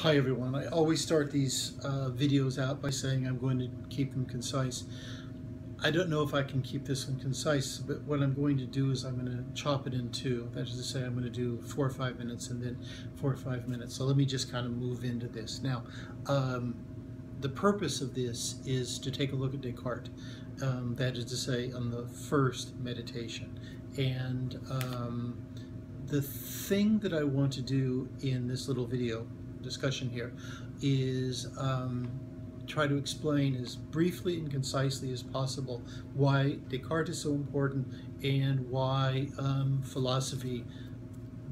Hi everyone. I always start these videos out by saying I'm going to keep them concise. I don't know if I can keep this one concise, but what I'm going to do is I'm going to chop it in two. That is to say, I'm going to do 4 or 5 minutes and then 4 or 5 minutes. So let me just kind of move into this. Now, the purpose of this is to take a look at Descartes. That is to say, on the first meditation. And the thing that I want to do in this little video discussion here is try to explain as briefly and concisely as possible why Descartes is so important and why philosophy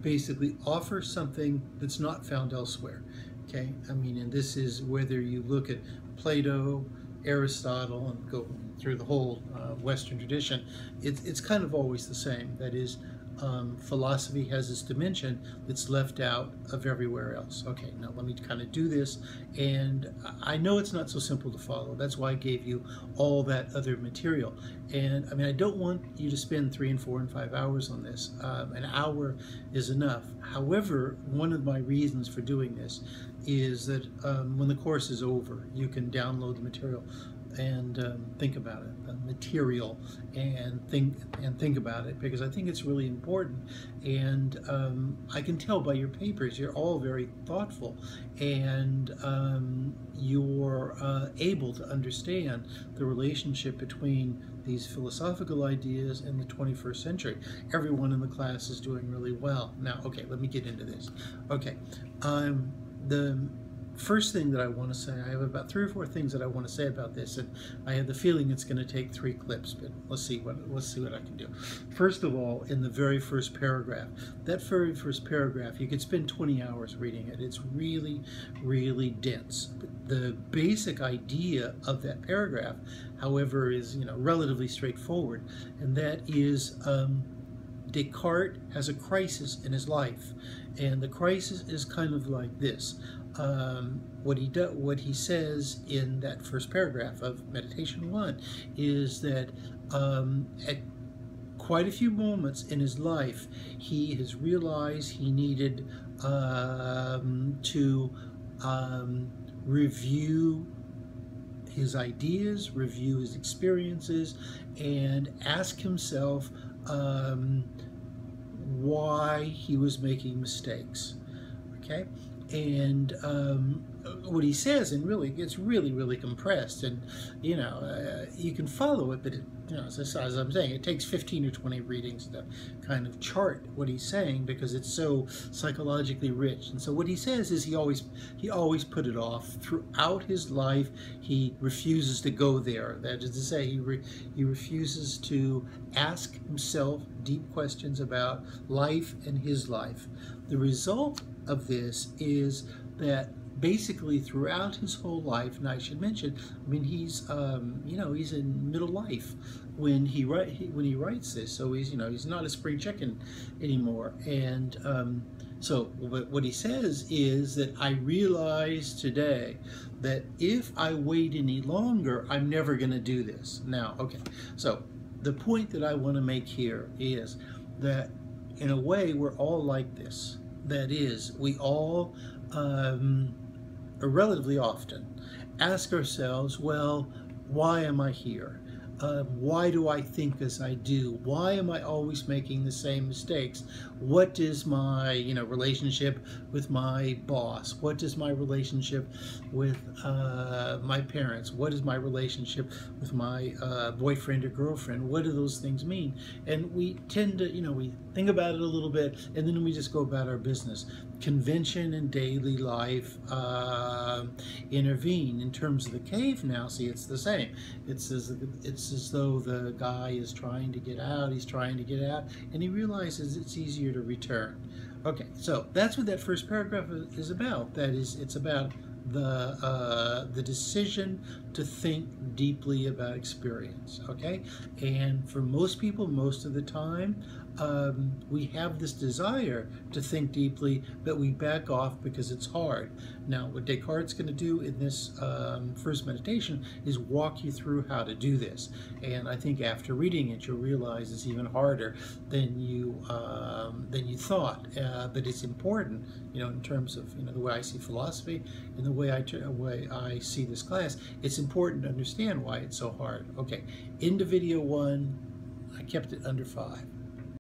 basically offers something that's not found elsewhere. Okay, I mean, and this is whether you look at Plato, Aristotle, and go through the whole Western tradition, it's kind of always the same. That is, philosophy has this dimension that's left out of everywhere else. Okay, now let me kind of do this, and I know it's not so simple to follow. That's why I gave you all that other material. And I mean, I don't want you to spend 3 and 4 and 5 hours on this. An hour is enough. However, one of my reasons for doing this is that when the course is over, you can download the material and think about it, the material, and think about it, because I think it's really important. And I can tell by your papers you're all very thoughtful, and you're able to understand the relationship between these philosophical ideas and the 21st century. Everyone in the class is doing really well. Now, okay, let me get into this. Okay, the first thing that I want to say, I have about 3 or 4 things that I want to say about this, and I have the feeling it's going to take 3 clips, but let's see what I can do. First of all, in the very first paragraph, that very first paragraph, you could spend 20 hours reading it. It's really, really dense. But the basic idea of that paragraph, however, is relatively straightforward, and that is Descartes has a crisis in his life, and the crisis is kind of like this. What he says in that first paragraph of Meditation 1 is that at quite a few moments in his life, he has realized he needed to review his ideas, review his experiences, and ask himself why he was making mistakes. Okay? And what he says, and really, it's really compressed, and you can follow it, but as I'm saying, it takes 15 or 20 readings to kind of chart what he's saying, because it's so psychologically rich. And so what he says is he always put it off throughout his life. He refuses to go there. That is to say, he refuses to ask himself deep questions about life and his life. The result of this is that basically throughout his whole life, and I should mention, I mean, he's he's in middle life when he writes this, so he's not a spring chicken anymore. And so what he says is that I realize today that if I wait any longer, I'm never going to do this. Now, okay, so the point that I want to make here is that in a way we're all like this. That is, we all, relatively often, ask ourselves, well, why am I here? Why do I think as I do? Why am I always making the same mistakes? What is my relationship with my boss? What is my relationship with my parents? What is my relationship with my boyfriend or girlfriend? What do those things mean? And we tend to, we think about it a little bit, and then we just go about our business. Convention and daily life intervene. In terms of the cave now, see, it's the same. It's as though the guy is trying to get out, he's trying to get out, and he realizes it's easier to return. Okay, so that's what that first paragraph is about. That is, it's about the decision to think deeply about experience. Okay, and for most people, most of the time, we have this desire to think deeply, but we back off because it's hard. Now, what Descartes' going to do in this first meditation is walk you through how to do this. And I think after reading it, you'll realize it's even harder than you thought. But it's important, in terms of the way I see philosophy and the way I see this class. It's important to understand why it's so hard. Okay, into video 1. I kept it under 5.